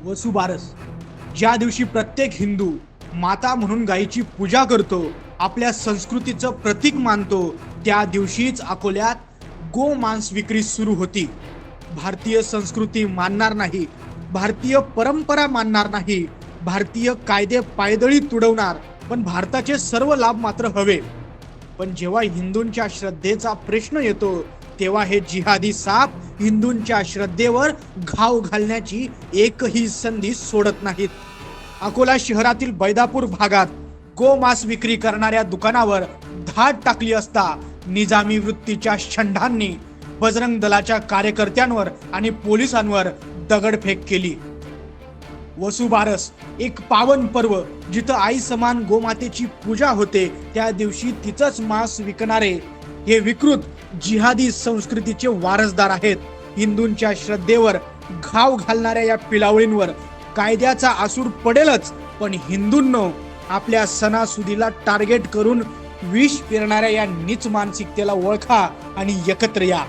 वसुबारस, ज्या दिवशी प्रत्येक हिंदू माता म्हणून गायीची पूजा करतो, आपल्या संस्कृतीचं प्रतीक मानतो, त्या दिवशीच अकोल्यात गोमांस विक्री सुरू होती। भारतीय संस्कृती मानणार नाही, भारतीय परंपरा मानणार नाही, भारतीय कायदे पायदळी तुडवणार, पण भारताचे सर्व लाभ मात्र हवे। पण जेव्हा हिंदूंच्या श्रद्धेचा प्रश्न येतो तेव्हा हे जिहादी साप हिंदूंच्या श्रद्धेवर घाव घालण्याची एकही संधी सोडत नाहीत। अकोला शहरातील बैदापूर भागात गोमांस विक्री करणाऱ्या दुकानावर धाड टाकली असता निजामी वृत्तीच्या षंडांनी बजरंग दलाच्या कार्यकर्त्यांवर आणि पोलिसांवर दगडफेक केली। वसुबारस एक पावन पर्व, जिथं आई समान गोमातेची पूजा होते, त्या दिवशी तिचंच मांस विकणारे हे विकृत जिहादी संस्कृतीचे वारसदार आहेत। हिंदूंच्या श्रद्धेवर घाव घालणाऱ्या या पिलावळींवर कायद्याचा आसूड पडेलच, पण हिंदूंनो, आपल्या सणासुदीला टार्गेट करून विष पेरणाऱ्या या नीच मानसिकतेला ओळखा आणि एकत्र या।